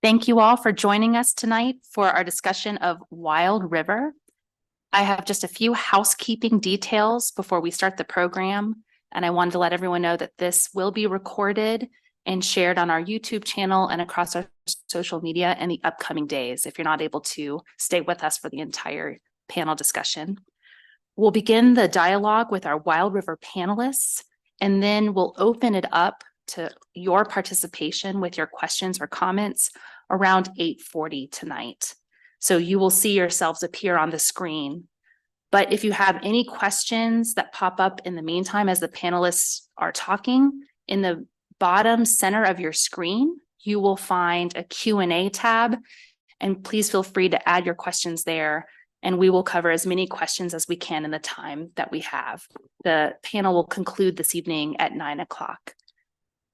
Thank you all for joining us tonight for our discussion of Wild River. I have just a few housekeeping details before we start the program, and I wanted to let everyone know that this will be recorded and shared on our YouTube channel and across our social media in the upcoming days if you're not able to stay with us for the entire panel discussion. We'll begin the dialogue with our Wild River panelists, and then we'll open it up to your participation with your questions or comments around 8:40 tonight. So you will see yourselves appear on the screen. But if you have any questions that pop up in the meantime as the panelists are talking, in the bottom center of your screen, you will find a Q&A tab, and please feel free to add your questions there, and we will cover as many questions as we can in the time that we have. The panel will conclude this evening at 9 o'clock.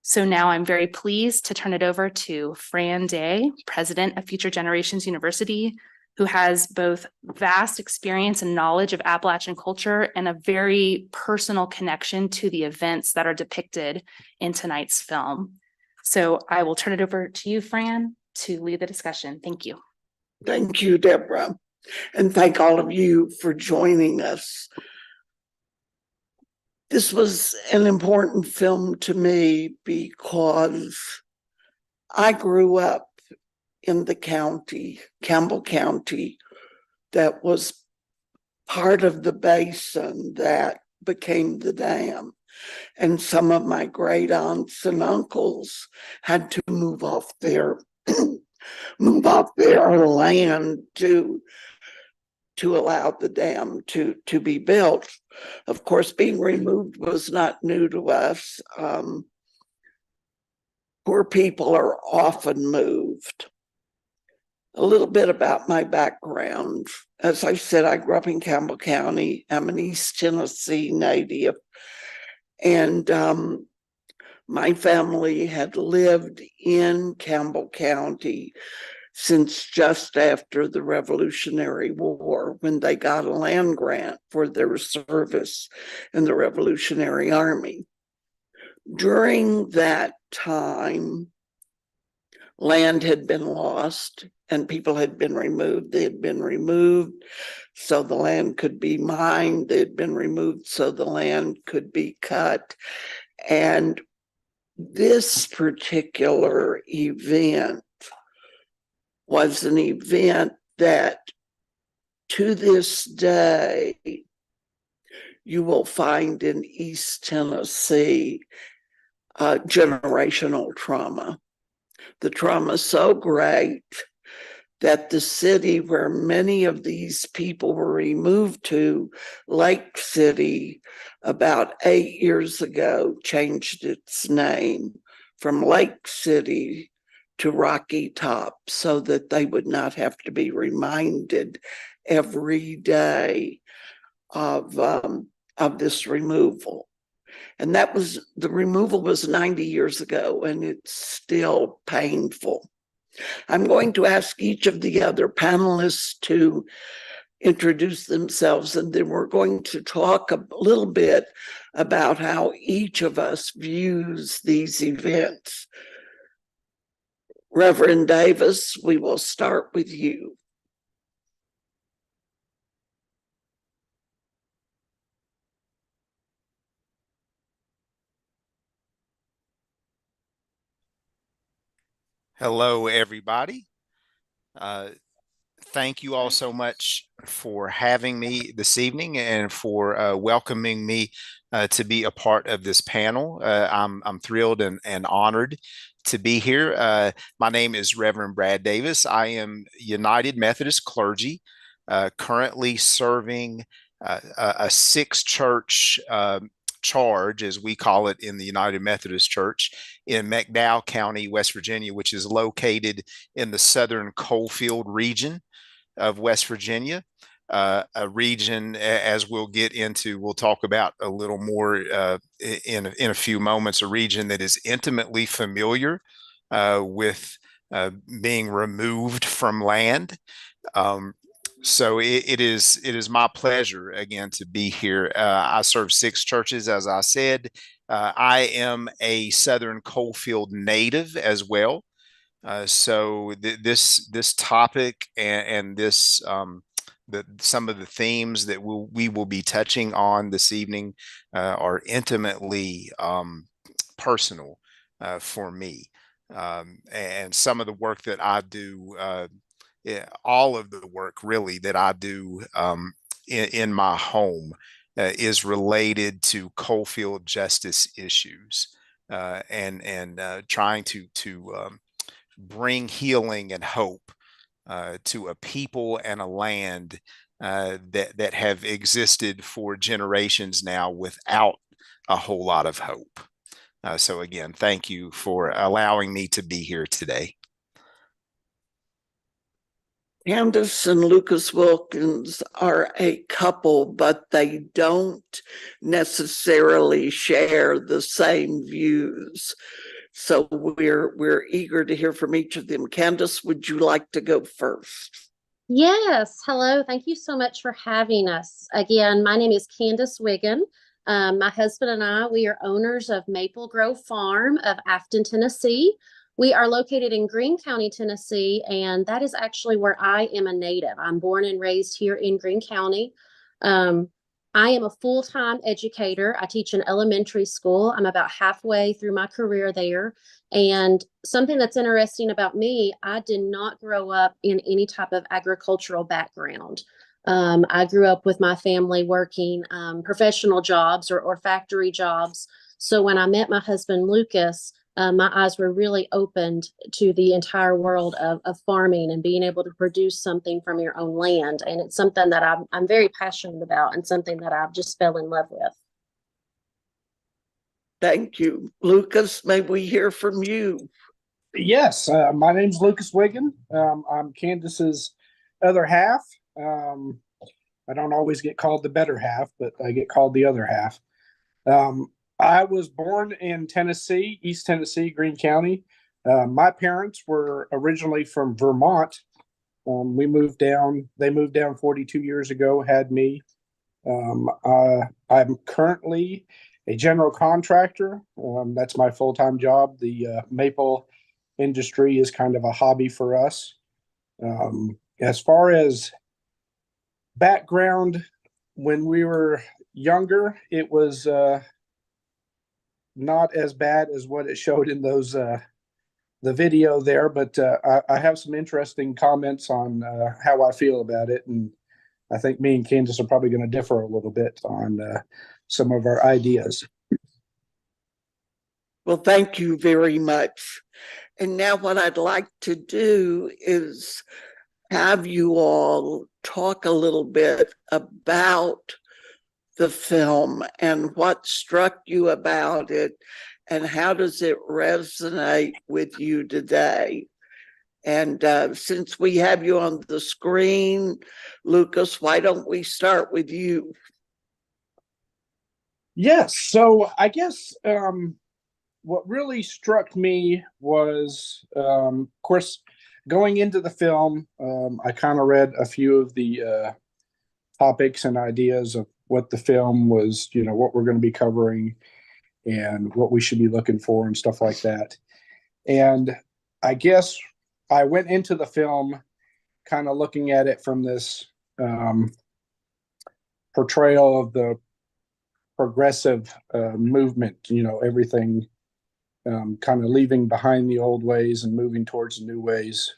So now I'm very pleased to turn it over to Fran Day, President of Future Generations University, who has both vast experience and knowledge of Appalachian culture and a very personal connection to the events that are depicted in tonight's film. So I will turn it over to you, Fran, to lead the discussion. Thank you. Thank you, Deborah. And thank all of you for joining us. This was an important film to me because I grew up in the county, Campbell County, that was part of the basin that became the dam. And some of my great aunts and uncles had to move off their land to allow the dam to be built. Of course, being removed was not new to us. Poor people are often moved. A little bit about my background. As I said, I grew up in Campbell County. I'm an East Tennessee native. And my family had lived in Campbell County since just after the Revolutionary War, when they got a land grant for their service in the Revolutionary Army. During that time, land had been lost and people had been removed. They had been removed so the land could be mined. They had been removed so the land could be cut. And this particular event was an event that, to this day, you will find in East Tennessee generational trauma. The trauma is so great that the city where many of these people were removed to, Lake City, about 8 years ago, changed its name from Lake City to Rocky Top so that they would not have to be reminded every day of this removal. And the removal was 90 years ago, and it's still painful. I'm going to ask each of the other panelists to introduce themselves, and then we're going to talk a little bit about how each of us views these events. Reverend Davis, we will start with you. Hello, everybody. Thank you all so much for having me this evening and for welcoming me to be a part of this panel. I'm thrilled and honored to be here. My name is Reverend Brad Davis. I am United Methodist clergy, currently serving a six-church charge, as we call it in the United Methodist Church, in McDowell County, West Virginia, which is located in the southern coalfield region of West Virginia. A region, as we'll get into, we'll talk about a little more in a few moments, a region that is intimately familiar with being removed from land. So it is my pleasure again to be here. I serve six churches, as I said. I am a Southern Coalfield native as well. This topic and this some of the themes that we will be touching on this evening are intimately personal for me. And some of the work that I do, all of the work really that I do in my home is related to coalfield justice issues and trying to bring healing and hope to a people and a land that have existed for generations now without a whole lot of hope. So again, thank you for allowing me to be here today. Candace and Lucas Wilkins are a couple, but they don't necessarily share the same views. So we're eager to hear from each of them. Candace, would you like to go first? Yes. Hello. Thank you so much for having us. Again, my name is Candace Wiggin. My husband and I, we are owners of Maple Grove Farm of Afton, Tennessee. We are located in Greene County, Tennessee, and that is actually where I am a native. I'm born and raised here in Greene County. I am a full-time educator. I teach in elementary school. I'm about halfway through my career there. And something that's interesting about me, I did not grow up in any type of agricultural background. I grew up with my family working professional jobs or factory jobs. So when I met my husband, Lucas, my eyes were really opened to the entire world of farming and being able to produce something from your own land. And it's something that I'm very passionate about and something that I've just fell in love with. Thank you. Lucas, may we hear from you? Yes, my name's Lucas Wiggin. I'm Candace's other half. I don't always get called the better half, but I get called the other half. I was born in Tennessee, East Tennessee, Greene County. My parents were originally from Vermont. They moved down 42 years ago, had me. I'm currently a general contractor. That's my full-time job. The maple industry is kind of a hobby for us. As far as background, when we were younger, it was not as bad as what it showed in those the video there, but I have some interesting comments on how I feel about it, and I think me and Candace are probably going to differ a little bit on some of our ideas. Well, thank you very much. And now what I'd like to do is have you all talk a little bit about the film and what struck you about it and how does it resonate with you today. And since we have you on the screen, Lucas, why don't we start with you? Yes, so I guess what really struck me was, of course, going into the film, I kind of read a few of the topics and ideas of what the film was, what we're going to be covering and what we should be looking for and stuff like that. And I guess I went into the film kind of looking at it from this portrayal of the progressive movement, everything kind of leaving behind the old ways and moving towards the new ways.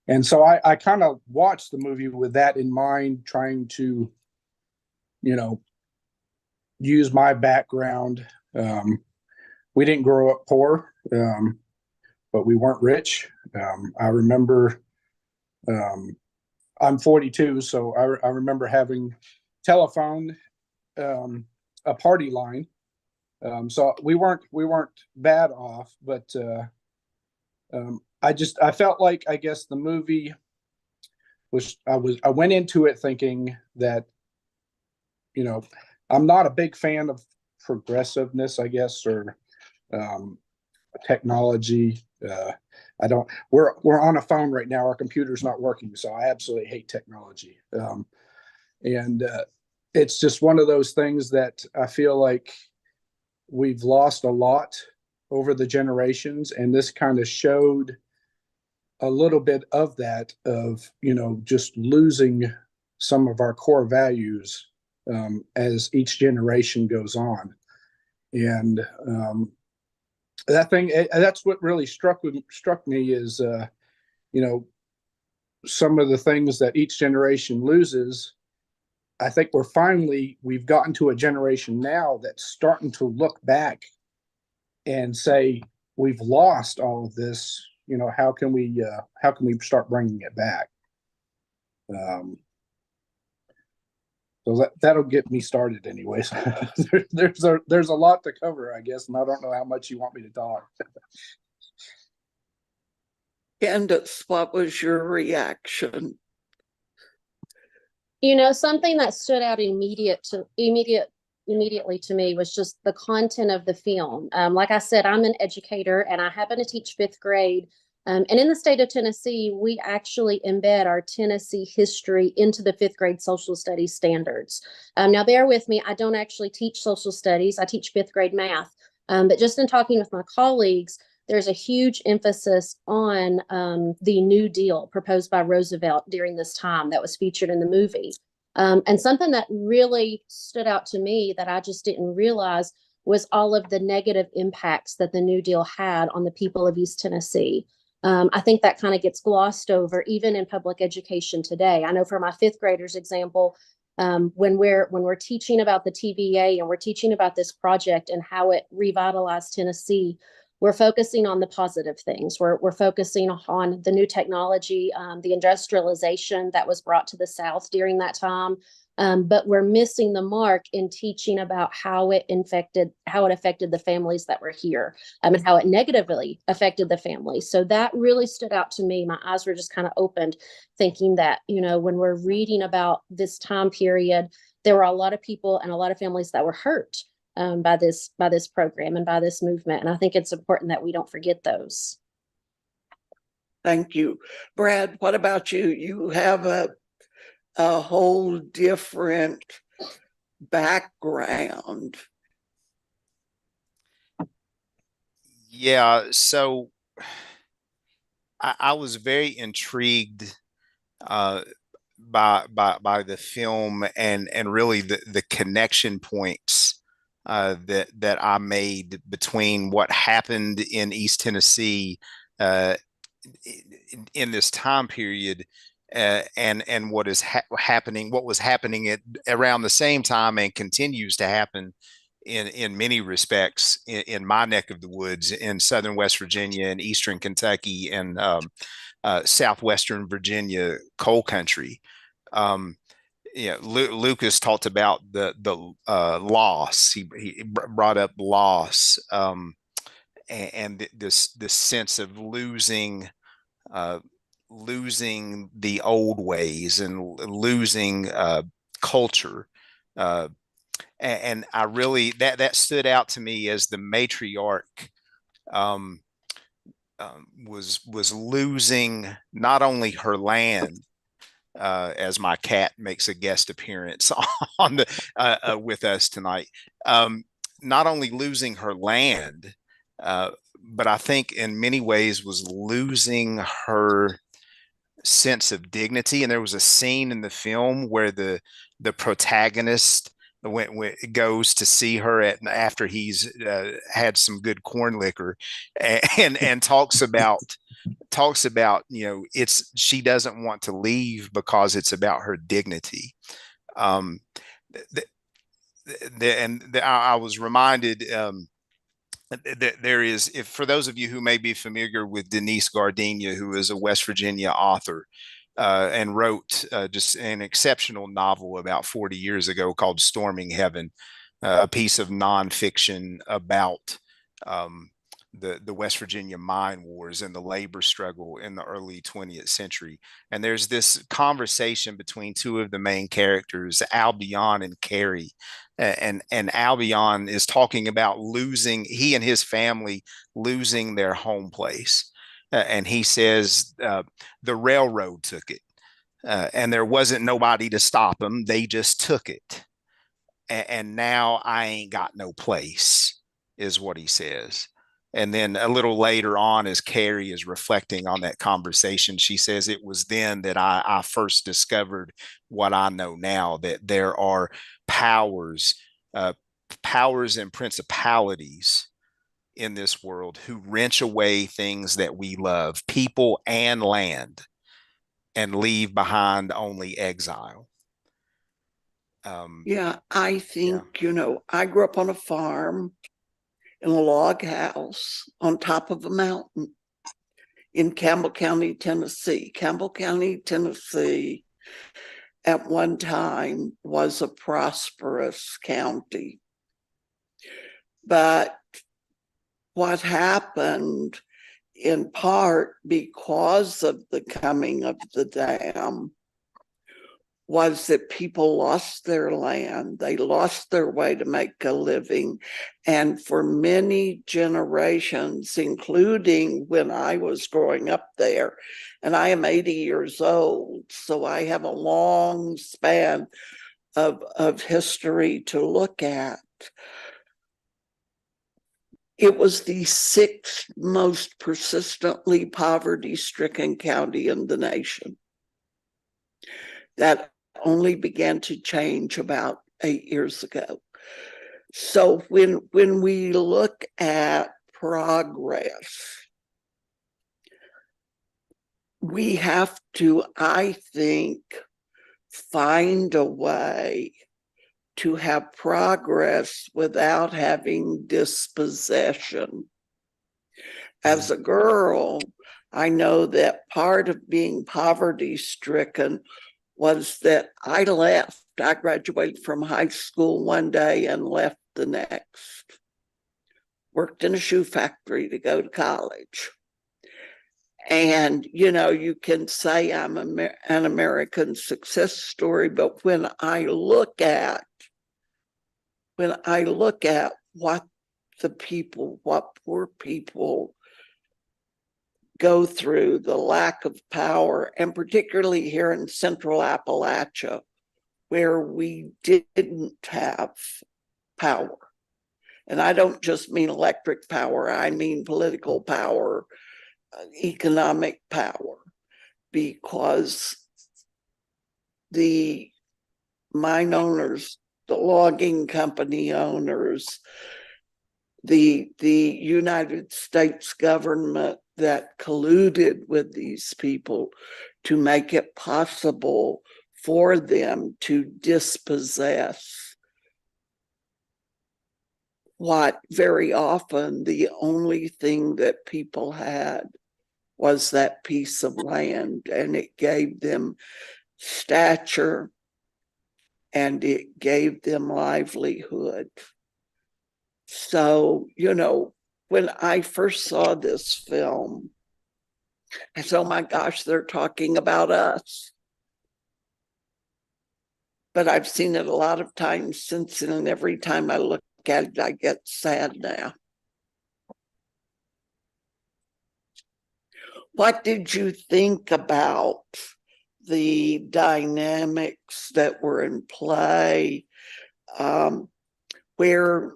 And so I kind of watched the movie with that in mind, trying to, use my background. We didn't grow up poor, but we weren't rich. I remember, I'm 42, so I remember having telephone, a party line. So we weren't bad off, but I felt like, I guess the movie I went into it thinking that, I'm not a big fan of progressiveness, I guess, or technology. We're on a phone right now. Our computer's not working, so I absolutely hate technology. And it's just one of those things that I feel like we've lost a lot over the generations, and this kind of showed a little bit of that, of, just losing some of our core values as each generation goes on. And that's what really struck me is, some of the things that each generation loses. I think we've gotten to a generation now that's starting to look back and say, we've lost all of this. How can we start bringing it back? So that'll get me started anyways. There's a lot to cover, I guess, and I don't know how much you want me to talk. Candace, what was your reaction? Something that stood out immediately to me was just the content of the film. Like I said, I'm an educator and I happen to teach fifth grade. And in the state of Tennessee, we actually embed our Tennessee history into the fifth grade social studies standards. Now, bear with me, I don't actually teach social studies. I teach fifth grade math. But just in talking with my colleagues, there's a huge emphasis on the New Deal proposed by Roosevelt during this time that was featured in the movie. And something that really stood out to me that I just didn't realize was all of the negative impacts that the New Deal had on the people of East Tennessee. I think that kind of gets glossed over even in public education today. I know for my fifth graders example, when we're teaching about the TVA and we're teaching about this project and how it revitalized Tennessee, we're focusing on the positive things. We're focusing on the new technology, the industrialization that was brought to the South during that time. But we're missing the mark in teaching about how it affected the families that were here, and how it negatively affected the families. So that really stood out to me. My eyes were just kind of opened, thinking that, when we're reading about this time period, there were a lot of people and a lot of families that were hurt by this program and by this movement. And I think it's important that we don't forget those. Thank you. Brad, what about you? You have a whole different background. Yeah, so I was very intrigued by the film and really the connection points that I made between what happened in East Tennessee in this time period and what is happening, what was happening around the same time and continues to happen in many respects in my neck of the woods in southern West Virginia and eastern Kentucky and southwestern Virginia coal country. Lucas talked about the loss. He brought up loss and this sense of losing the old ways and losing culture. And I really that stood out to me as the matriarch was losing not only her land, as my cat makes a guest appearance on the with us tonight. Not only losing her land, but I think in many ways was losing her sense of dignity. And there was a scene in the film where the protagonist goes to see her after he's had some good corn liquor and talks about she doesn't want to leave because it's about her dignity. I was reminded that there is, for those of you who may be familiar with Denise Gardenia, who is a West Virginia author and wrote just an exceptional novel about 40 years ago called Storming Heaven, a piece of nonfiction about the West Virginia mine wars and the labor struggle in the early 20th century. And there's this conversation between two of the main characters, Albion and Carrie. And Albion is talking about he and his family losing their home place. And he says the railroad took it. And there wasn't nobody to stop them. They just took it. And now I ain't got no place, is what he says. And then a little later on, as Carrie is reflecting on that conversation, she says it was then that I first discovered what I know now, that there are powers, powers and principalities in this world who wrench away things that we love, people and land, and leave behind only exile. Yeah, I think, I grew up on a farm in a log house on top of a mountain in Campbell County, Tennessee. Campbell County, Tennessee, at one time was a prosperous county. But what happened, in part because of the coming of the dam, was that people lost their land. They lost their way to make a living. And for many generations, including when I was growing up there, and I am 80 years old, so I have a long span of history to look at. It was the sixth most persistently poverty-stricken county in the nation. That only began to change about 8 years ago. So when we look at progress, we have to, I think, find a way to have progress without having dispossession. As a girl, I know that part of being poverty-stricken was that I left. I graduated from high school one day and left the next. Worked in a shoe factory to go to college. And, you can say I'm an American success story, but when I look at what poor people go through, the lack of power, and particularly here in Central Appalachia, where we didn't have power. And I don't just mean electric power, I mean political power, economic power, because the mine owners, the logging company owners, the United States government that colluded with these people to make it possible for them to dispossess what very often the only thing that people had was that piece of land, and it gave them stature and it gave them livelihood. So, when I first saw this film, I said, oh my gosh, they're talking about us. But I've seen it a lot of times since then, and every time I look at it, I get sad now. What did you think about the dynamics that were in play, where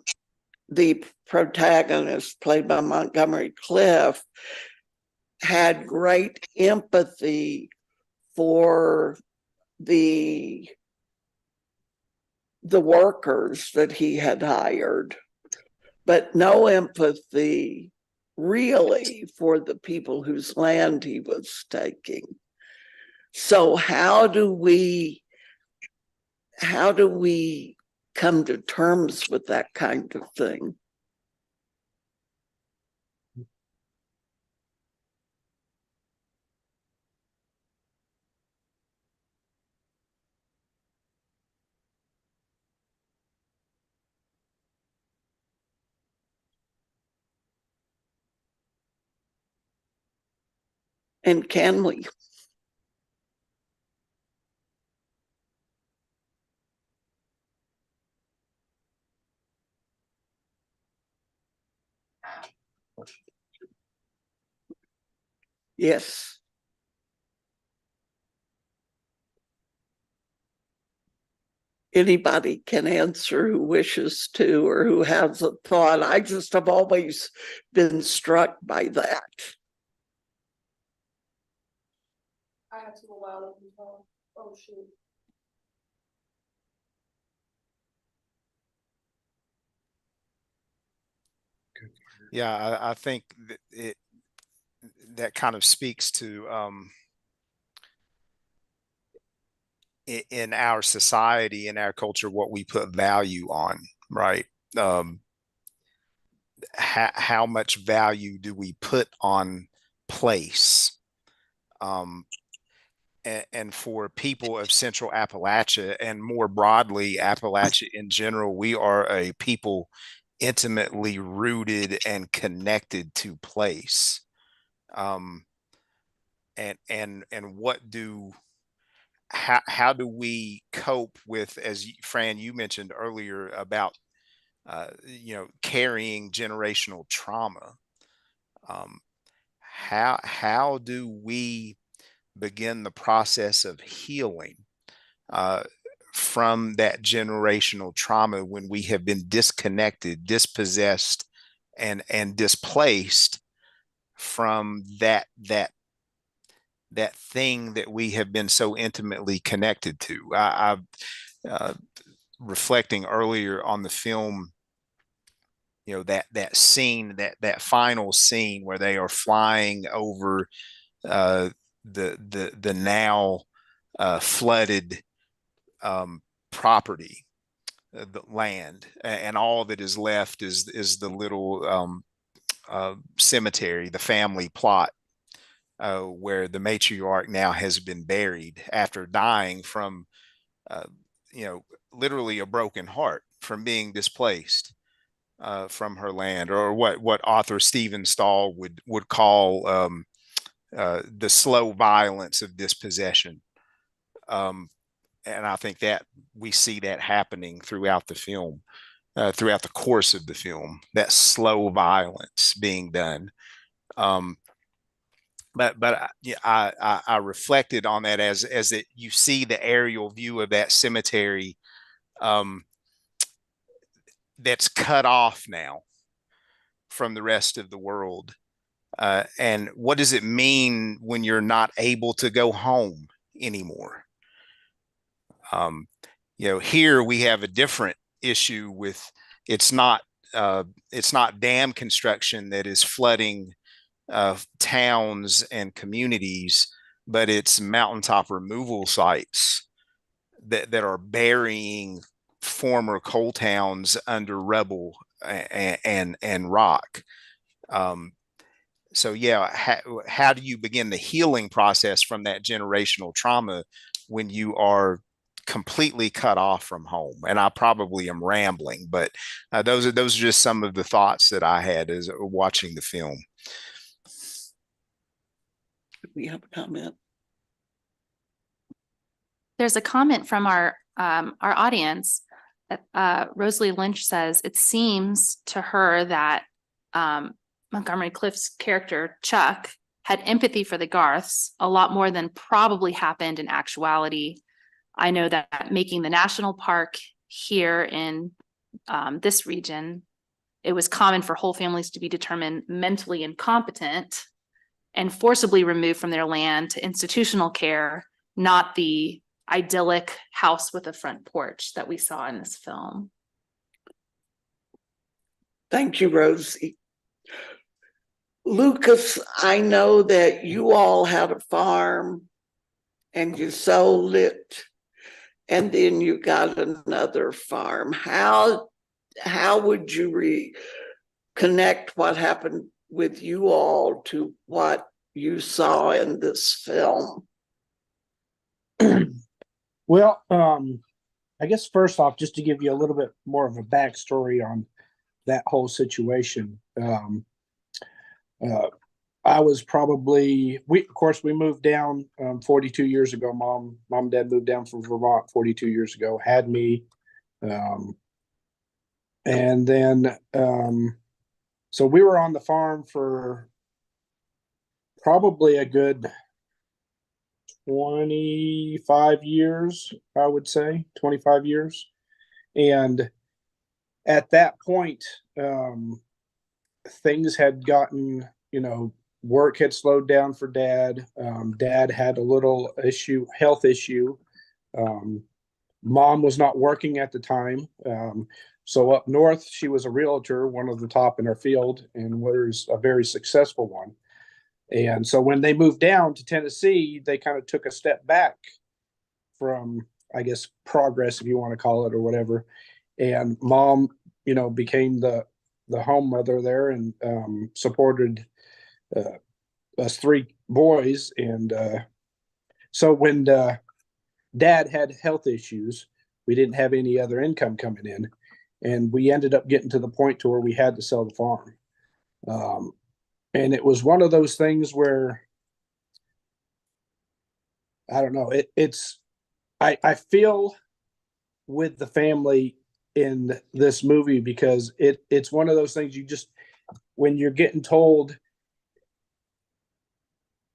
the protagonist, played by Montgomery Clift, had great empathy for the workers that he had hired, but no empathy really for the people whose land he was taking? So how do we come to terms with that kind of thing? And can we? Yes. anybody can answer who wishes to or who has a thought. I just have always been struck by that. I have to go wild as well. Oh shoot. Yeah, I think that that kind of speaks to in our society, in our culture, what we put value on, right? How much value do we put on place? And for people of Central Appalachia and more broadly Appalachia in general, we are a people intimately rooted and connected to place. And what do how do we cope with, as Fran, you mentioned earlier about carrying generational trauma? How do we begin the process of healing from that generational trauma when we have been disconnected, dispossessed, and displaced from that thing that we have been so intimately connected to? I reflecting earlier on the film, that scene, that final scene where they are flying over the now flooded property, the land, and all that is left is the little cemetery, the family plot, where the matriarch now has been buried after dying from literally a broken heart from being displaced from her land, or what author Stephen Stahl would call the slow violence of dispossession. And I think that we see that happening throughout the film, throughout the course of the film, that slow violence being done. But I reflected on that as that you see the aerial view of that cemetery that's cut off now from the rest of the world. And what does it mean when you're not able to go home anymore? Here we have a different issue with it's not dam construction that is flooding towns and communities, but it's mountaintop removal sites that are burying former coal towns under rubble and rock. So yeah, how do you begin the healing process from that generational trauma when you are completely cut off from home? And I probably am rambling, but those are just some of the thoughts that I had as watching the film. We have a comment. There's a comment from our audience. Rosalie Lynch says it seems to her that Montgomery Clift's character Chuck had empathy for the Garths a lot more than probably happened in actuality. I know that making the national park here in this region, it was common for whole families to be determined mentally incompetent and forcibly removed from their land to institutional care, not the idyllic house with a front porch that we saw in this film. Thank you, Rosie. Lucas, I know that you all had a farm and you sold it, and then you got another farm. How would you connect what happened with you all to what you saw in this film? Well, I guess first off, just to give you a little bit more of a backstory on that whole situation. I was probably, of course, we moved down 42 years ago. Mom and Dad moved down from Vermont 42 years ago, had me. And then, so we were on the farm for probably a good 25 years, I would say, 25 years. And at that point, things had gotten, work had slowed down for Dad. Dad had a little health issue. Mom was not working at the time. So up north, she was a realtor, one of the top in her field, and was a very successful one. And so when they moved down to Tennessee, they kind of took a step back from, I guess, progress, if you want to call it, or whatever. And Mom, became the home mother there, and supported us three boys. And so when Dad had health issues, we didn't have any other income coming in, and we ended up getting to the point to where we had to sell the farm. And it was one of those things where, I don't know, I feel with the family in this movie, because it's one of those things when you're getting told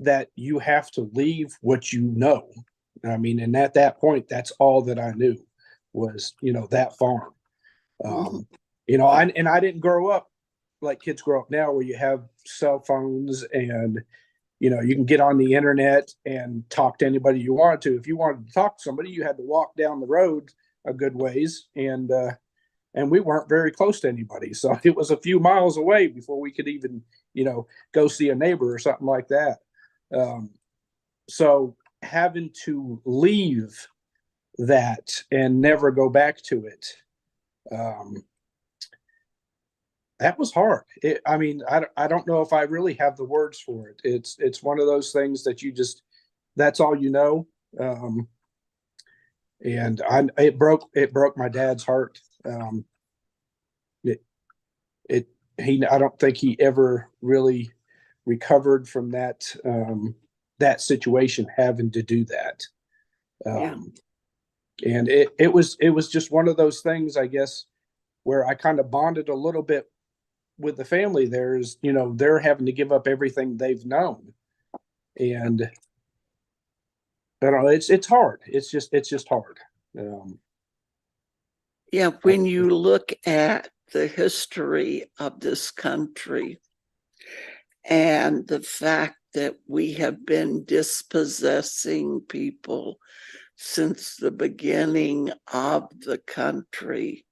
that you have to leave what you know. I mean, and at that point, that's all that I knew was, that farm. I didn't grow up like kids grow up now, where you have cell phones and, you can get on the internet and talk to anybody you wanted to. If you wanted to talk to somebody, you had to walk down the road a good ways, and we weren't very close to anybody. So it was a few miles away before we could even, go see a neighbor or something like that. So having to leave that and never go back to it, that was hard. I don't know if I really have the words for it. It's one of those things that that's all you know. And it broke my dad's heart. I don't think he ever really recovered from that situation, having to do that. And it was just one of those things, I guess, where I kind of bonded a little bit with the family. There's, they're having to give up everything they've known. And I don't know, it's hard. It's just hard. When you look at the history of this country and the fact that we have been dispossessing people since the beginning of the country.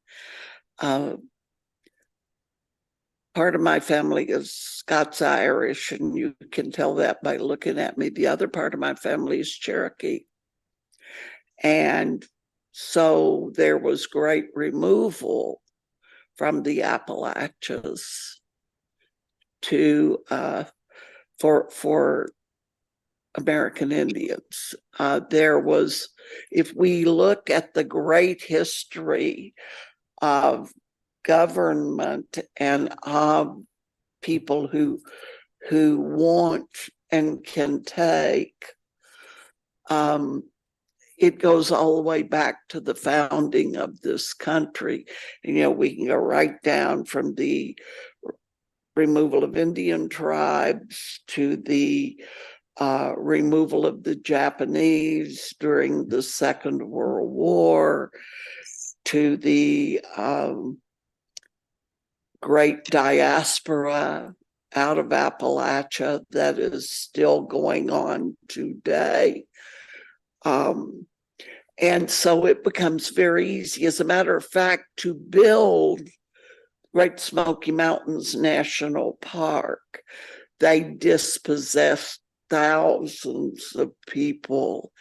Part of my family is Scots-Irish, and you can tell that by looking at me. The other part of my family is Cherokee. And so there was great removal from the Appalachians for American Indians. There was, if we look at the great history of government and of people who want and can take, it goes all the way back to the founding of this country. We can go right down from the removal of Indian tribes to the removal of the Japanese during the Second World War, to the great diaspora out of Appalachia that is still going on today. And so it becomes very easy, as a matter of fact, to build Great Smoky Mountains National Park. They dispossessed thousands of people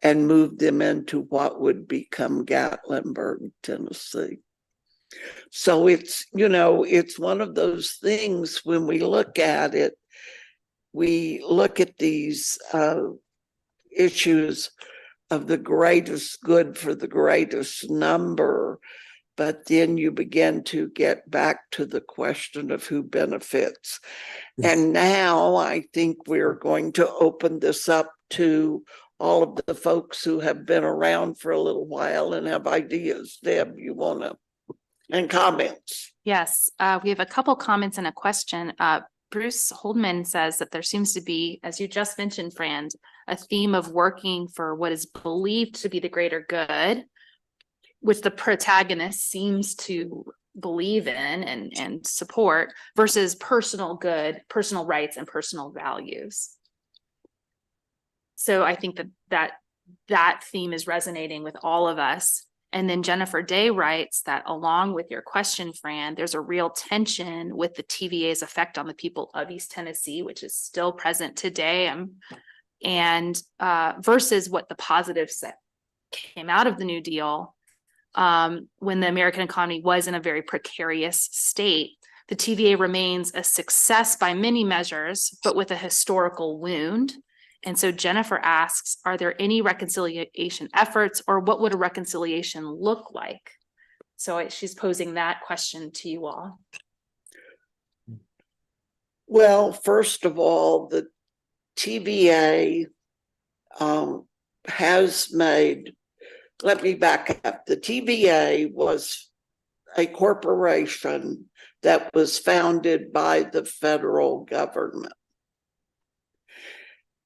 and moved them into what would become Gatlinburg, Tennessee. So it's one of those things, when we look at it, we look at these issues of the greatest good for the greatest number, but then you begin to get back to the question of who benefits. And now I think we're going to open this up to all of the folks who have been around for a little while and have ideas. Deb, you want to, and comments? Yes, we have a couple comments and a question. Bruce Holdman says that there seems to be, as you just mentioned, Fran, a theme of working for what is believed to be the greater good, which the protagonist seems to believe in and support, versus personal good, personal rights, and personal values. So I think that theme is resonating with all of us. And then Jennifer Day writes that along with your question, Fran, there's a real tension with the TVA's effect on the people of East Tennessee, which is still present today, and versus what the positives that came out of the New Deal when the American economy was in a very precarious state. The TVA remains a success by many measures, but with a historical wound. And so Jennifer asks, are there any reconciliation efforts, or what would a reconciliation look like? So she's posing that question to you all. Well, first of all, the TVA has made, let me back up. The TVA was a corporation that was founded by the federal government.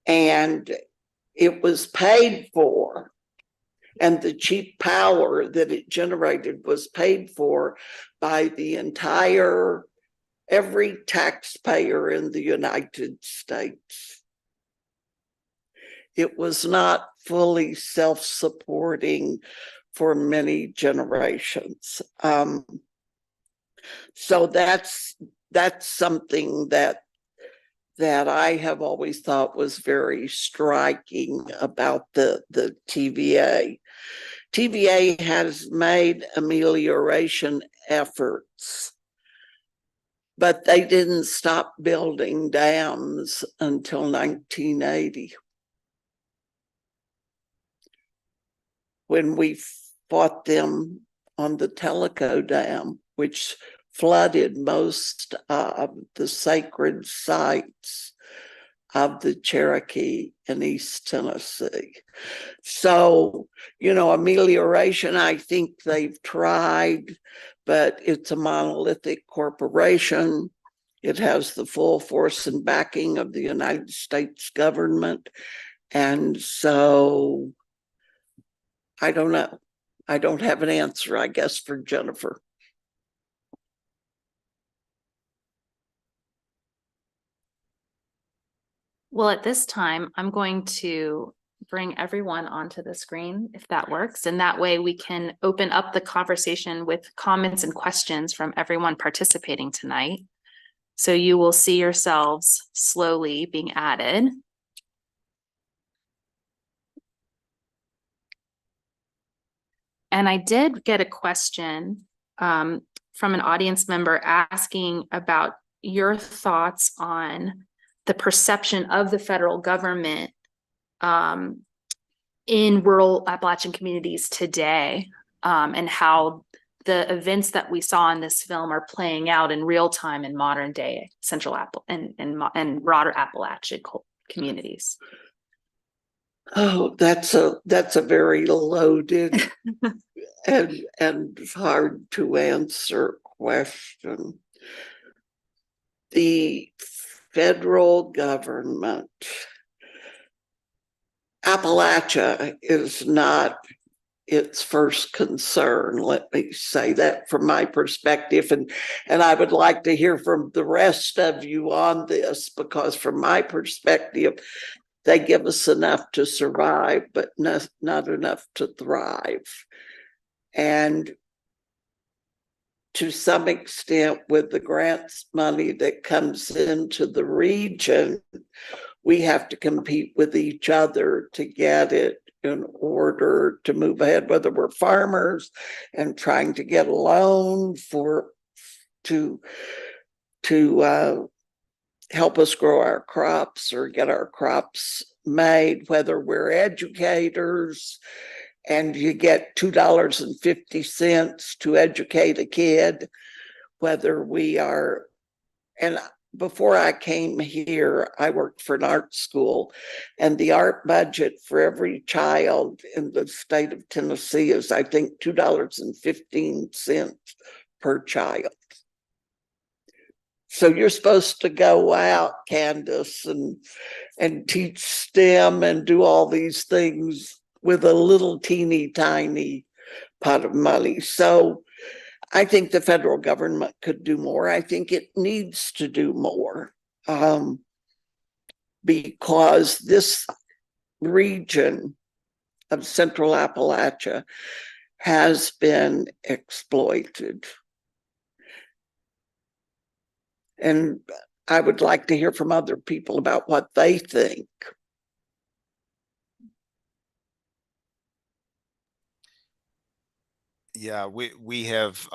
And it was paid for, and the cheap power that it generated was paid for by the every taxpayer in the United States. It was not fully self-supporting for many generations. So that's something that I have always thought was very striking about the TVA. TVA has made amelioration efforts, but they didn't stop building dams until 1980. When we fought them on the Tellico Dam, which flooded most of the sacred sites of the Cherokee in East Tennessee. So, amelioration, I think they've tried, but it's a monolithic corporation. It has the full force and backing of the United States government. And so, I don't know. I don't have an answer, I guess, for Jennifer. Well, at this time, I'm going to bring everyone onto the screen, if that works. And that way we can open up the conversation with comments and questions from everyone participating tonight. So you will see yourselves slowly being added. And I did get a question from an audience member asking about your thoughts on the perception of the federal government in rural Appalachian communities today, and how the events that we saw in this film are playing out in real time in modern day Central and broader Appalachian communities. Oh, that's a very loaded and hard to answer question. The federal government, Appalachia is not its first concern. Let me say that from my perspective. And I would like to hear from the rest of you on this, because from my perspective, they give us enough to survive, but not enough to thrive. And to some extent, with the grants money that comes into the region, we have to compete with each other to get it in order to move ahead, whether we're farmers and trying to get a loan to help us grow our crops or get our crops made, whether we're educators and you get $2.50 to educate a kid, whether we are, and before I came here, I worked for an art school, and the art budget for every child in the state of Tennessee is, I think, $2.15 per child. So you're supposed to go out, Candace, and teach STEM and do all these things with a little teeny tiny pot of money. So I think the federal government could do more. I think it needs to do more, because this region of Central Appalachia has been exploited. And I would like to hear from other people about what they think. Yeah, we have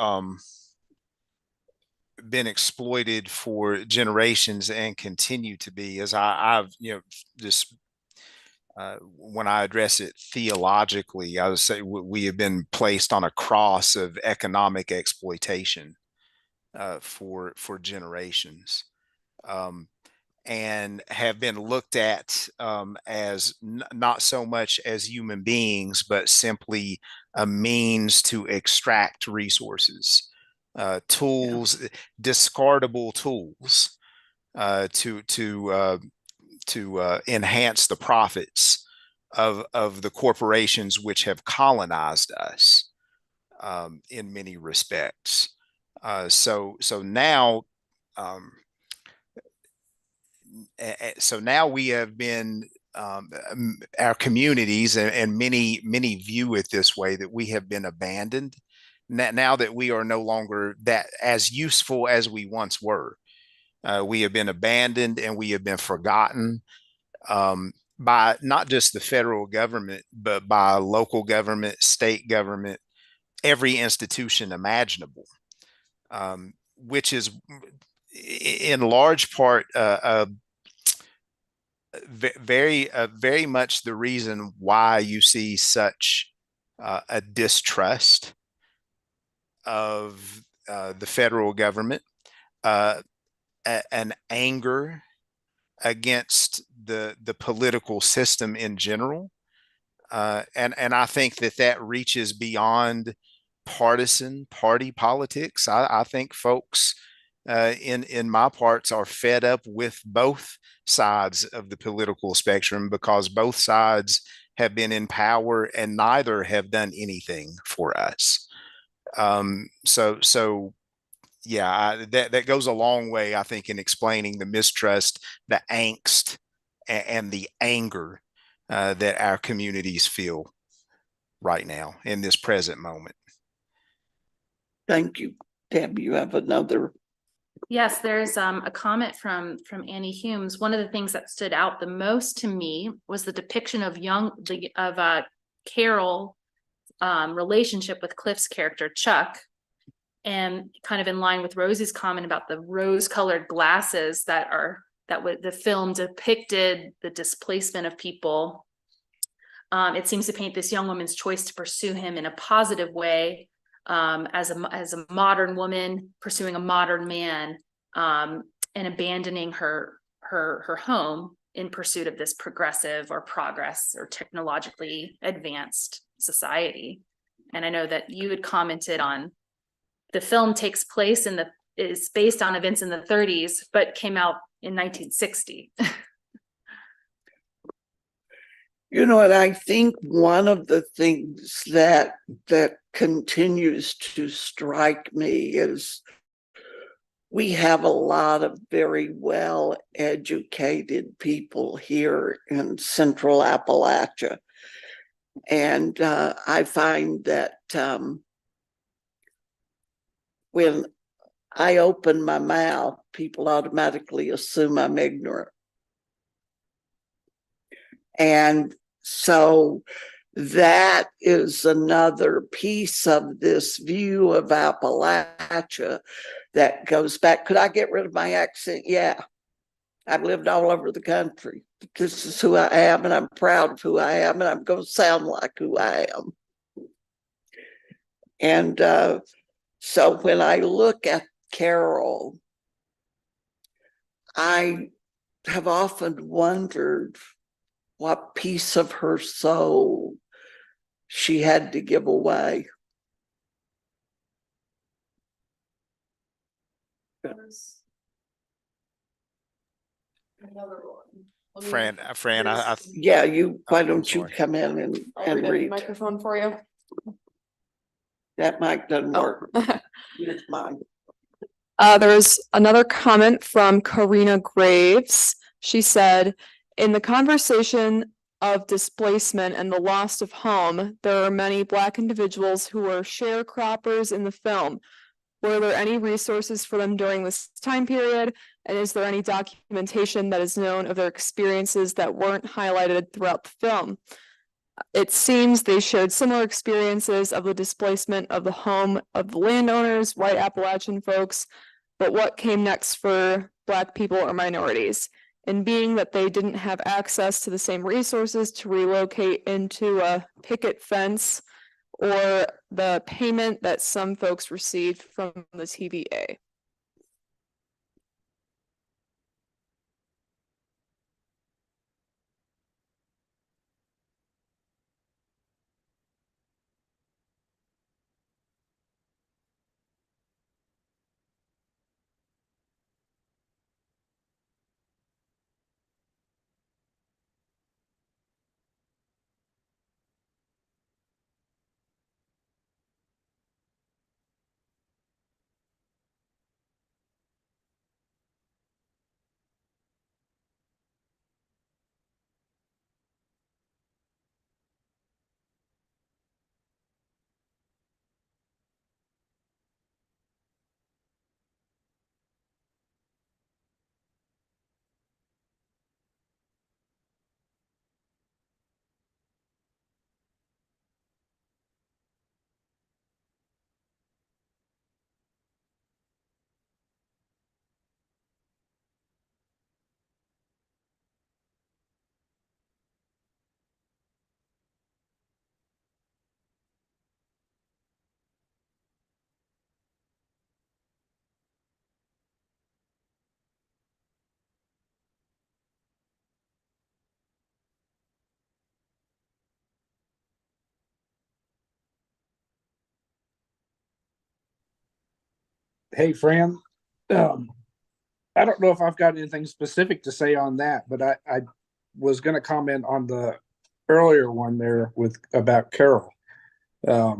been exploited for generations and continue to be. As I've just when I address it theologically, I would say we have been placed on a cross of economic exploitation for generations, and have been looked at as not so much as human beings, but simply a means to extract resources, tools, discardable tools, to enhance the profits of the corporations which have colonized us, in many respects. So now, we have been, our communities, and many view it this way, that we have been abandoned now that we are no longer that as useful as we once were. We have been abandoned and we have been forgotten, by not just the federal government, but by local government, state government, every institution imaginable, which is in large part very much the reason why you see such a distrust of the federal government, an anger against the political system in general, and I think that reaches beyond partisan party politics. I think folks in my parts are fed up with both sides of the political spectrum, because both sides have been in power and neither have done anything for us. So yeah, that goes a long way, I think, in explaining the mistrust, the angst, and the anger that our communities feel right now in this present moment. Thank you. Deb, you have another. Yes, there's a comment from Annie Humes. One of the things that stood out the most to me was the depiction of Carol relationship with Cliff's character Chuck, and kind of in line with Rosie's comment about the rose-colored glasses the film depicted the displacement of people. It seems to paint this young woman's choice to pursue him in a positive way, as a modern woman pursuing a modern man, and abandoning her home in pursuit of this progressive or progress or technologically advanced society. And I know that you had commented on the film is based on events in the 30s, but came out in 1960. You know what, I think one of the things that continues to strike me is we have a lot of very well educated people here in Central Appalachia. And I find that when I open my mouth, people automatically assume I'm ignorant. And so that is another piece of this view of Appalachia that goes back. Could I get rid of my accent? Yeah. I've lived all over the country. This is who I am, and I'm proud of who I am, and I'm going to sound like who I am. And so when I look at Carol, I have often wondered what piece of her soul she had to give away. Another one. Let me- Fran, Yeah, why I'm don't you sorry. come in I'll and read a read? microphone for you. That mic doesn't Oh. work. It's mine. There's another comment from Karina Graves. She said, in the conversation of displacement and the loss of home, there are many Black individuals who were sharecroppers in the film. Were there any resources for them during this time period? And is there any documentation that is known of their experiences that weren't highlighted throughout the film? It seems they shared similar experiences of the displacement of the home of the landowners, white Appalachian folks. But what came next for Black people or minorities? And being that they didn't have access to the same resources to relocate into a picket fence or the payment that some folks received from the TVA. Hey, Fran. I don't know if I've got anything specific to say on that, but I was going to comment on the earlier one there with about Carol. I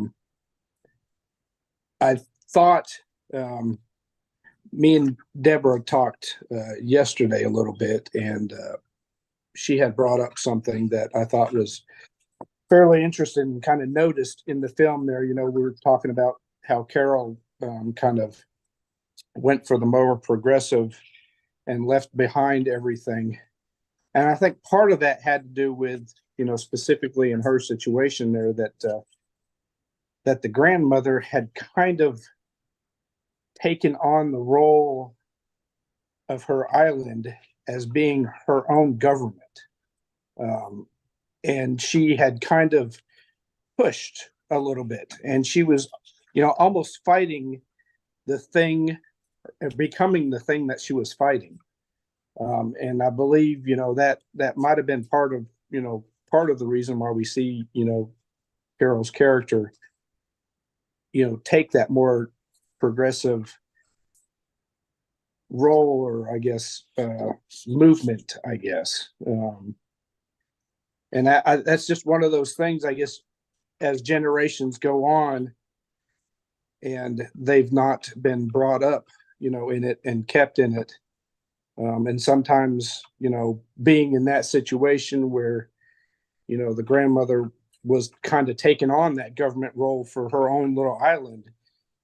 thought me and Deborah talked yesterday a little bit, and she had brought up something that I thought was fairly interesting and kind of noticed in the film there. You know, we were talking about how Carol kind of went for the more progressive and left behind everything. And I think part of that had to do with, you know, specifically in her situation there, that the grandmother had kind of taken on the role of her island as being her own government. And she had kind of pushed a little bit, and she was, you know, almost fighting the thing, becoming the thing that she was fighting. And I believe, you know, that might have been part of, you know, part of the reason why we see, you know, Carol's character, you know, take that more progressive role, or I guess movement, I guess. And that's just one of those things, I guess, as generations go on and they've not been brought up, you know, in it and kept in it. And sometimes, you know, being in that situation where, you know, the grandmother was kind of taking on that government role for her own little island,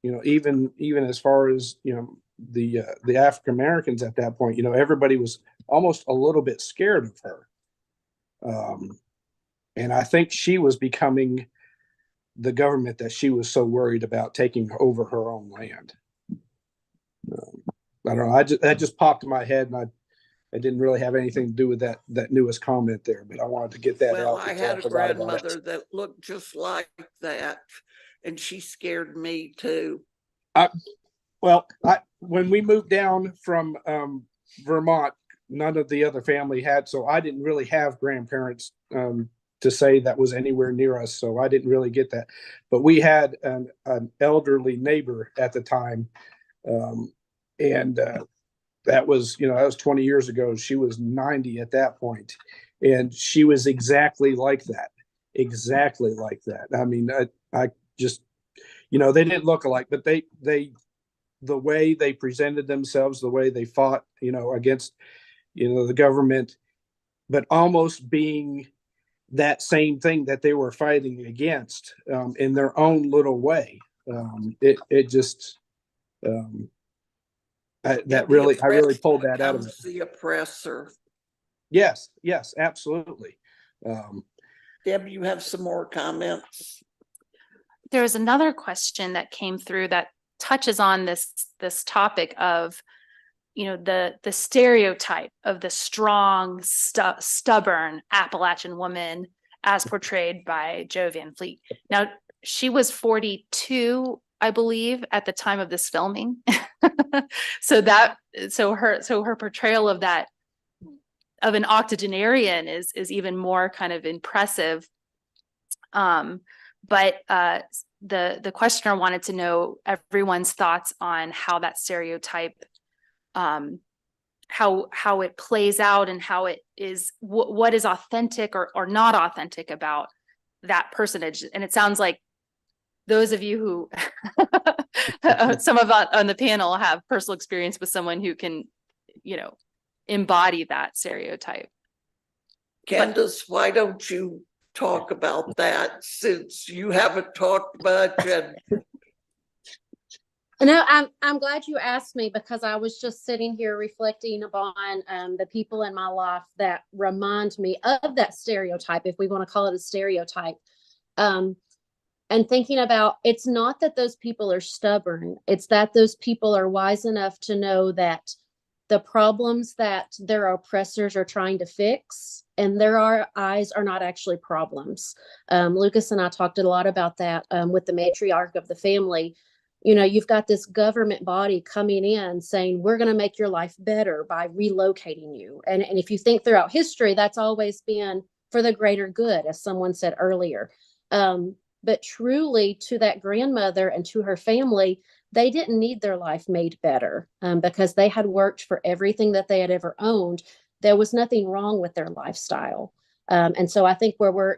you know, even as far as, you know, the African Americans at that point, you know, everybody was almost a little bit scared of her. And I think she was becoming the government that she was so worried about taking over her own land. I don't know. That just popped in my head, and I didn't really have anything to do with that newest comment there, but I wanted to get that Well, out. I had a grandmother that looked just like that, and she scared me too. When we moved down from Vermont, none of the other family had, so I didn't really have grandparents to say that was anywhere near us, so I didn't really get that. But we had an elderly neighbor at the time, and that was, that was 20 years ago. She was 90 at that point, and she was exactly like that. Exactly like that. I mean, I just, they didn't look alike, but the way they presented themselves, the way they fought, against, the government, but almost being that same thing that they were fighting against, in their own little way. It just, I really pulled that out of it. The oppressor. Yes, absolutely. Deb, you have some more comments? There was another question that came through that touches on this topic of, the stereotype of the strong, stubborn Appalachian woman as portrayed by Jo Van Fleet. Now, she was 42, I believe, at the time of this filming. So her portrayal of that, of an octogenarian is even more kind of impressive. But the questioner wanted to know everyone's thoughts on how that stereotype, how it plays out, and how it is, what is authentic or not authentic about that personage. And it sounds like those of you who some of us on the panel have personal experience with someone who can, embody that stereotype. Candace, why don't you talk about that, since you haven't talked much? And No, I'm glad you asked me, because I was just sitting here reflecting upon the people in my life that remind me of that stereotype, if we want to call it a stereotype. And thinking about, it's not that those people are stubborn, it's that those people are wise enough to know that the problems that their oppressors are trying to fix in their eyes are not actually problems. Lucas and I talked a lot about that with the matriarch of the family. You've got this government body coming in saying, we're going to make your life better by relocating you. And if you think throughout history, that's always been for the greater good, as someone said earlier. But truly, to that grandmother and to her family, they didn't need their life made better because they had worked for everything that they had ever owned. There was nothing wrong with their lifestyle. And so I think where we're,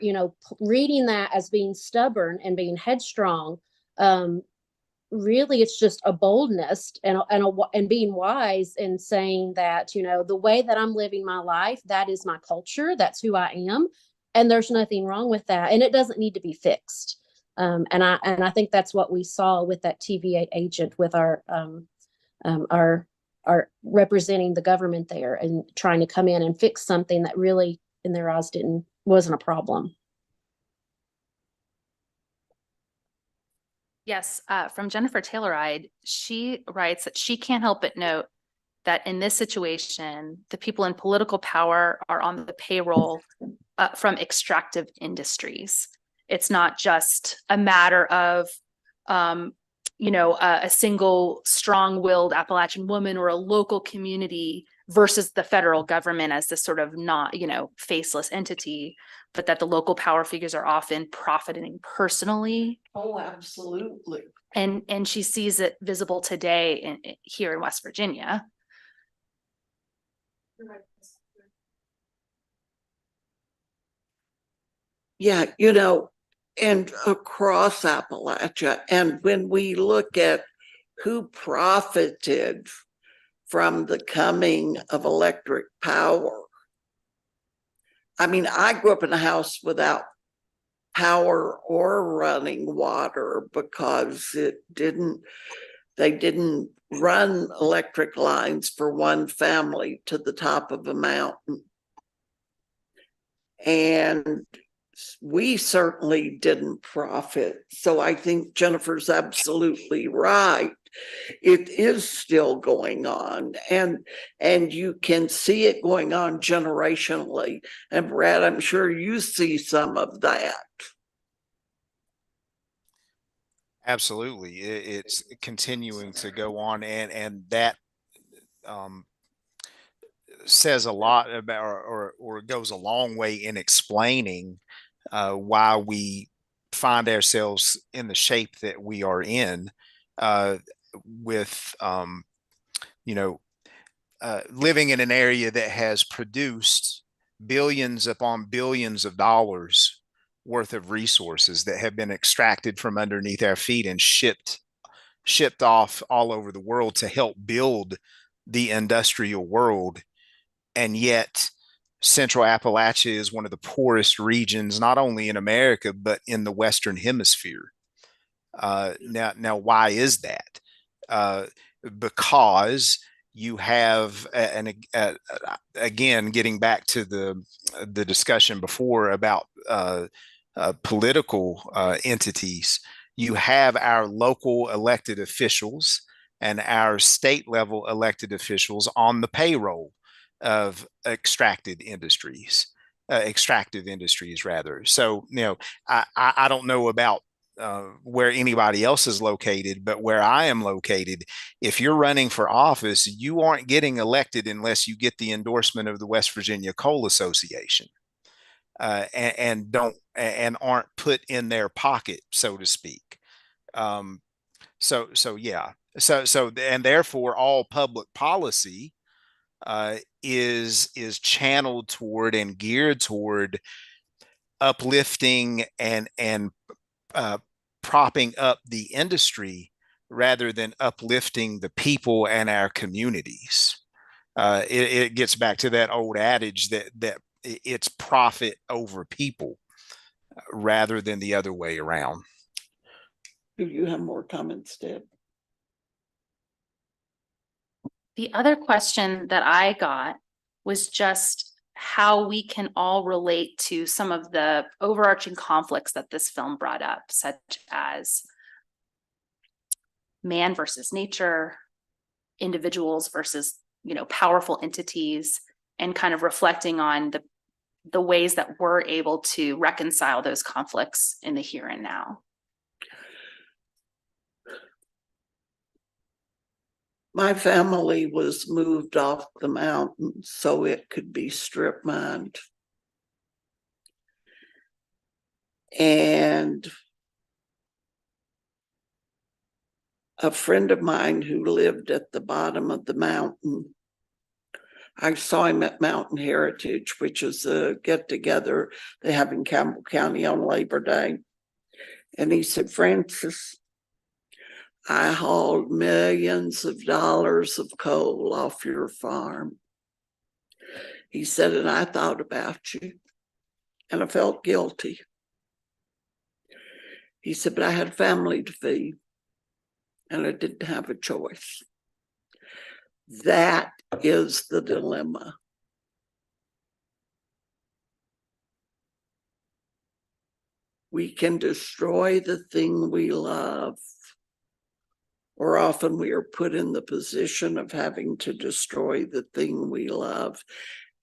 reading that as being stubborn and being headstrong, really it's just a boldness and being wise and saying that, the way that I'm living my life, that is my culture, that's who I am. And there's nothing wrong with that. And it doesn't need to be fixed. And I think that's what we saw with that TVA agent, with our representing the government there and trying to come in and fix something that really in their eyes wasn't a problem. Yes, from Jennifer Tayloride, she writes that she can't help but note that in this situation, the people in political power are on the payroll from extractive industries. It's not just a matter of, a single strong-willed Appalachian woman or a local community versus the federal government as this sort of not, faceless entity, but that the local power figures are often profiting personally. oh, absolutely. And she sees it visible today here in West Virginia. Yeah, and across Appalachia. And when we look at who profited from the coming of electric power, I mean, I grew up in a house without power or running water because they didn't run electric lines for one family to the top of a mountain. And we certainly didn't profit. So I think Jennifer's absolutely right. It is still going on, and you can see it going on generationally. And Brad, I'm sure you see some of that. Absolutely. It's continuing to go on, and that says a lot about, or goes a long way in explaining why we find ourselves in the shape that we are in, with living in an area that has produced billions upon billions of dollars worth of resources that have been extracted from underneath our feet and shipped off all over the world to help build the industrial world. And yet Central Appalachia is one of the poorest regions, not only in America, but in the Western Hemisphere. Now, why is that? Because you have, again, getting back to the discussion before about political entities, you have our local elected officials and our state level elected officials on the payroll of extractive industries rather. So, I don't know about where anybody else is located, but where I am located, if you're running for office, you aren't getting elected unless you get the endorsement of the West Virginia Coal Association, and aren't put in their pocket, so to speak. Yeah. And therefore, all public policy is channeled toward and geared toward uplifting and propping up the industry rather than uplifting the people and our communities. It gets back to that old adage that it's profit over people rather than the other way around. Do you have more comments, Deb? The other question that I got was just how we can all relate to some of the overarching conflicts that this film brought up, such as man versus nature, individuals versus, powerful entities, and kind of reflecting on the ways that we're able to reconcile those conflicts in the here and now. My family was moved off the mountain so it could be strip mined. And a friend of mine who lived at the bottom of the mountain, I saw him at Mountain Heritage, which is a get-together they have in Campbell County on Labor Day. And he said, "Francis, I hauled millions of dollars of coal off your farm." He said, "And I thought about you, and I felt guilty." He said, "But I had family to feed, and I didn't have a choice." That is the dilemma. We can destroy the thing we love, or often we are put in the position of having to destroy the thing we love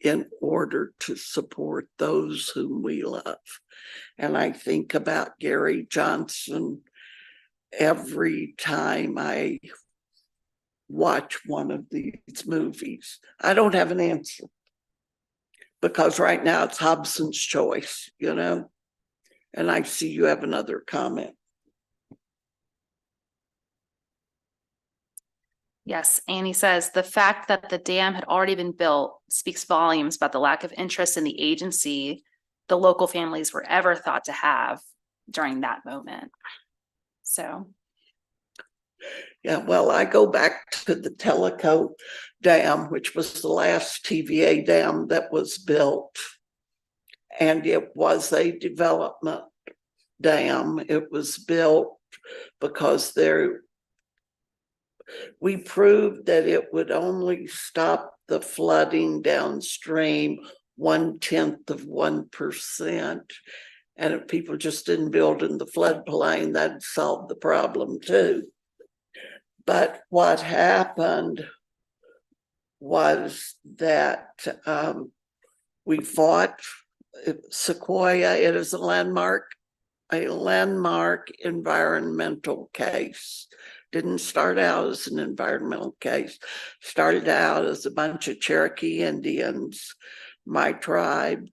in order to support those whom we love. And I think about Gary Johnson every time I watch one of these movies. I don't have an answer, because right now it's Hobson's choice, And I see you have another comment. Yes, Annie says, the fact that the dam had already been built speaks volumes about the lack of interest in the agency the local families were ever thought to have during that moment. So. Yeah, well, I go back to the Tellico Dam, which was the last TVA dam that was built. And it was a development dam. It was built because we proved that it would only stop the flooding downstream 0.1%. And if people just didn't build in the floodplain, that'd solve the problem too. But what happened was that we fought Sequoia. It is a landmark environmental case. Didn't start out as an environmental case. Started out as a bunch of Cherokee Indians, my tribe,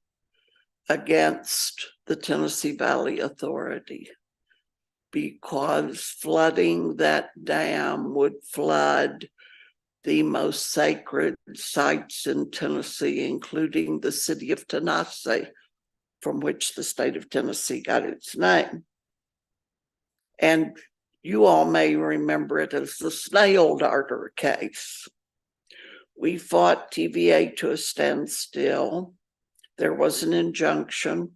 against the Tennessee Valley Authority, because flooding that dam would flood the most sacred sites in Tennessee, including the city of Tennessee, from which the state of Tennessee got its name. And you all may remember it as the snail darter case. We fought TVA to a standstill. There was an injunction.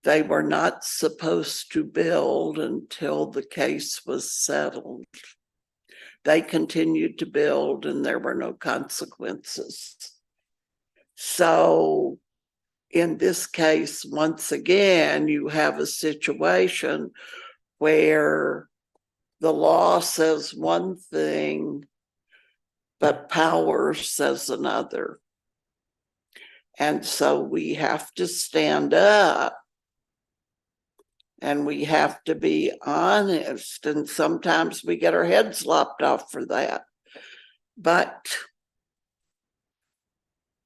They were not supposed to build until the case was settled. They continued to build and there were no consequences. So in this case, once again, you have a situation where the law says one thing, but power says another. And so we have to stand up and we have to be honest. And sometimes we get our heads lopped off for that. But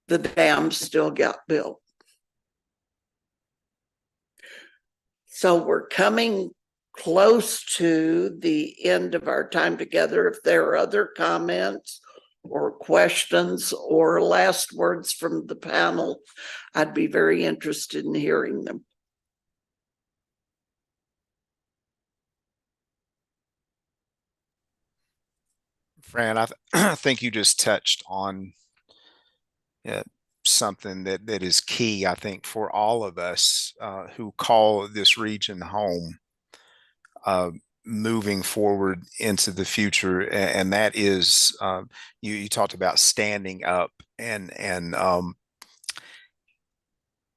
the dam still got built. So we're coming close to the end of our time together. If there are other comments or questions or last words from the panel, I'd be very interested in hearing them. Fran, I think you just touched on something that is key, I think, for all of us who call this region home, moving forward into the future, and that is you talked about standing up, and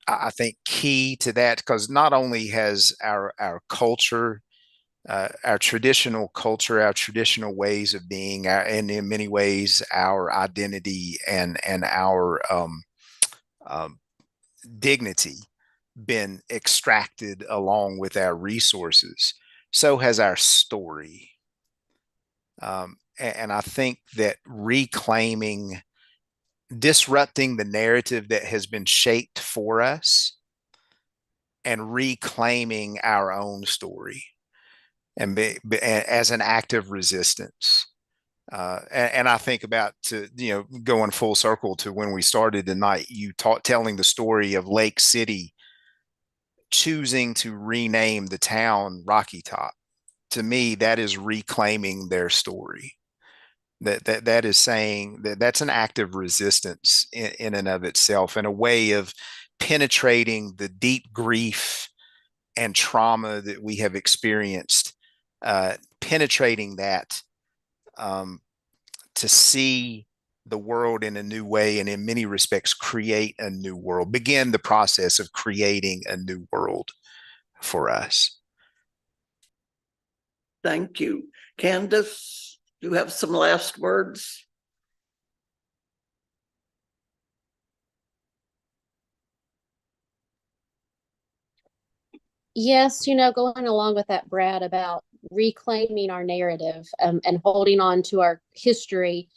I think key to that, because not only has our culture, our traditional culture, our traditional ways of being, and in many ways our identity and our dignity been extracted along with our resources, so has our story. And I think that reclaiming, disrupting the narrative that has been shaped for us and reclaiming our own story and as an act of resistance. And I think about, going full circle to when we started tonight, you telling the story of Lake City choosing to rename the town Rocky Top. To me, that is reclaiming their story. That is saying that's an act of resistance in and of itself, and a way of penetrating the deep grief and trauma that we have experienced, penetrating that to see the world in a new way, and in many respects create a new world, begin the process of creating a new world for us. Thank you. Candace, you have some last words? Yes, going along with that, Brad, about reclaiming our narrative and holding on to our history,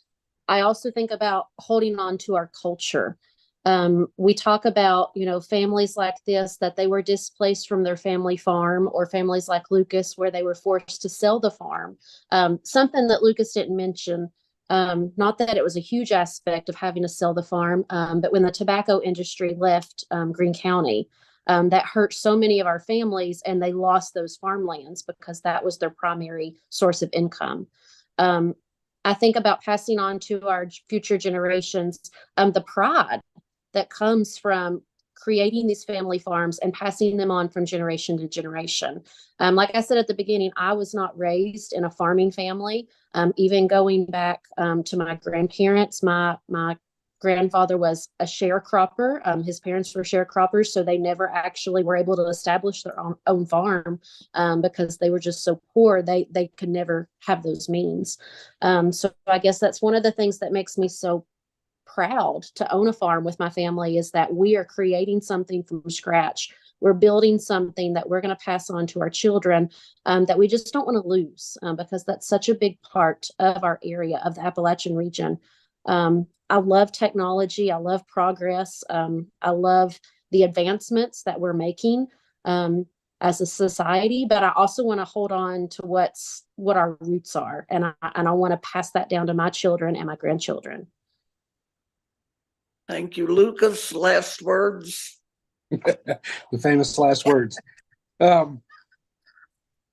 I also think about holding on to our culture. We talk about, families like this, that they were displaced from their family farm, or families like Lucas, where they were forced to sell the farm. Something that Lucas didn't mention, not that it was a huge aspect of having to sell the farm, but when the tobacco industry left Greene County, that hurt so many of our families, and they lost those farmlands because that was their primary source of income. I think about passing on to our future generations the pride that comes from creating these family farms and passing them on from generation to generation. Like I said at the beginning, I was not raised in a farming family. Even going back to my grandparents, my grandfather was a sharecropper. His parents were sharecroppers, so they never actually were able to establish their own farm because they were just so poor. They could never have those means. So I guess that's one of the things that makes me so proud to own a farm with my family, is that we are creating something from scratch. We're building something that we're going to pass on to our children, that we just don't want to lose, because that's such a big part of our area of the Appalachian region. I love technology. I love progress. I love the advancements that we're making. as a society, but I also want to hold on to what our roots are. And I want to pass that down to my children and my grandchildren. Thank you, Lucas. Last words. The famous last words.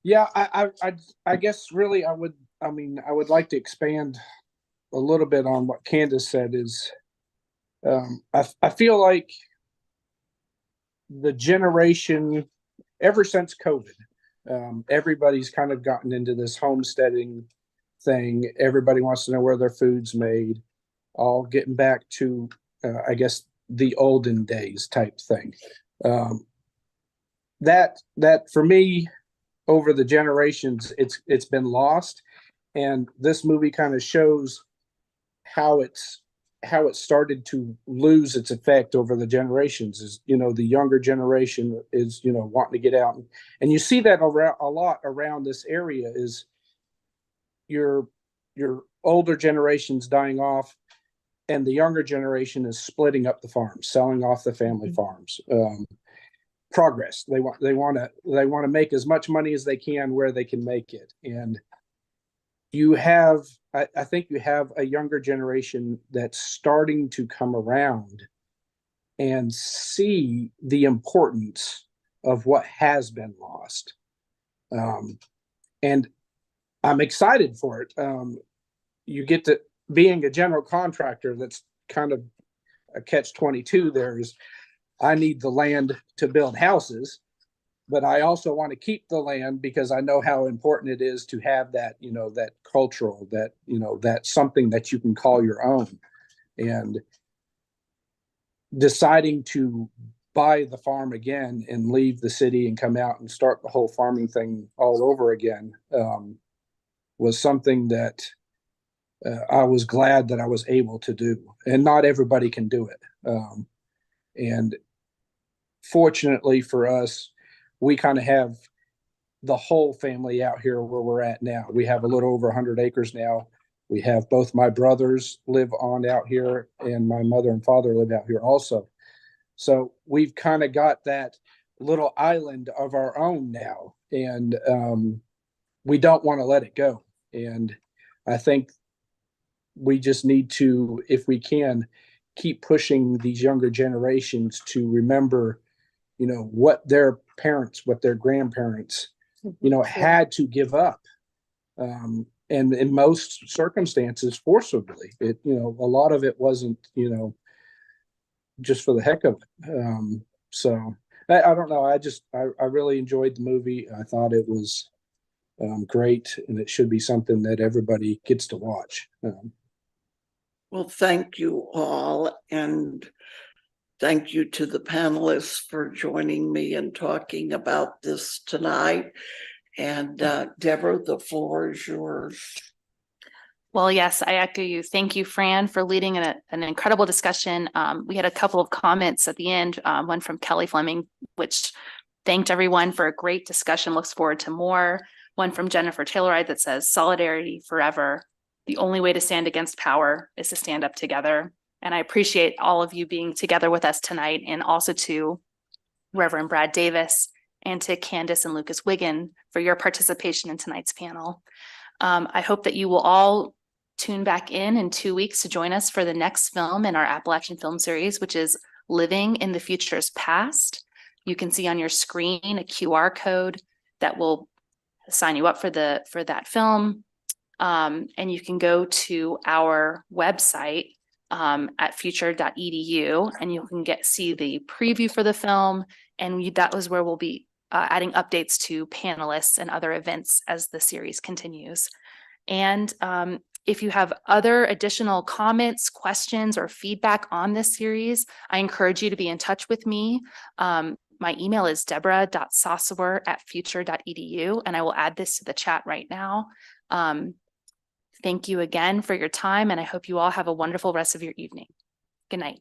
Yeah, I guess really I would like to expand a little bit on what Candace said. Is I feel like the generation ever since COVID, everybody's kind of gotten into this homesteading thing. Everybody wants to know where their food's made, all getting back to I guess the olden days type thing. That for me, over the generations, it's been lost, and this movie kind of shows how it started to lose its effect over the generations. Is, you know, the younger generation is, you know, wanting to get out, and you see that around a lot around this area. Is your older generation's dying off, and the younger generation is splitting up the farms, selling off the family farms. Progress. They want to make as much money as they can where they can make it. And you have, I think you have a younger generation that's starting to come around and see the importance of what has been lost. And I'm excited for it. You get to, being a general contractor, that's kind of a catch-22. There's, I need the land to build houses, but I also want to keep the land because I know how important it is to have that, you know, that cultural, that, you know, that's something that you can call your own. And deciding to buy the farm again and leave the city and come out and start the whole farming thing all over again was something that I was glad that I was able to do. And not everybody can do it. And fortunately for us, we kind of have the whole family out here where we're at now. We have a little over 100 acres now. We have both my brothers live on out here, and my mother and father live out here also. So we've kind of got that little island of our own now, and we don't want to let it go. And I think we just need to, if we can, keep pushing these younger generations to remember, you know, what their parents, what their grandparents, you know, had to give up. And in most circumstances, forcibly. It, you know, a lot of it wasn't, you know, just for the heck of it. So I don't know. I really enjoyed the movie. I thought it was great, and it should be something that everybody gets to watch. Well, thank you all, and thank you to the panelists for joining me and talking about this tonight. And Deborah, the floor is yours. Well, yes, I echo you. Thank you, Fran, for leading an incredible discussion. We had a couple of comments at the end, one from Kelly Fleming, which thanked everyone for a great discussion, looks forward to more. One from Jennifer Tayloride that says, solidarity forever. The only way to stand against power is to stand up together. And I appreciate all of you being together with us tonight, and also to Reverend Brad Davis and to Candace and Lucas Wiggin for your participation in tonight's panel. I hope that you will all tune back in 2 weeks to join us for the next film in our Appalachian film series, which is Living in the Future's Past. You can see on your screen a QR code that will sign you up for that film. And you can go to our website at future.edu, and you can see the preview for the film. And that was where we'll be adding updates to panelists and other events as the series continues. And if you have other additional comments, questions, or feedback on this series, I encourage you to be in touch with me. My email is deborah.sossewer@future.edu, and I will add this to the chat right now. Thank you again for your time, and I hope you all have a wonderful rest of your evening. Good night.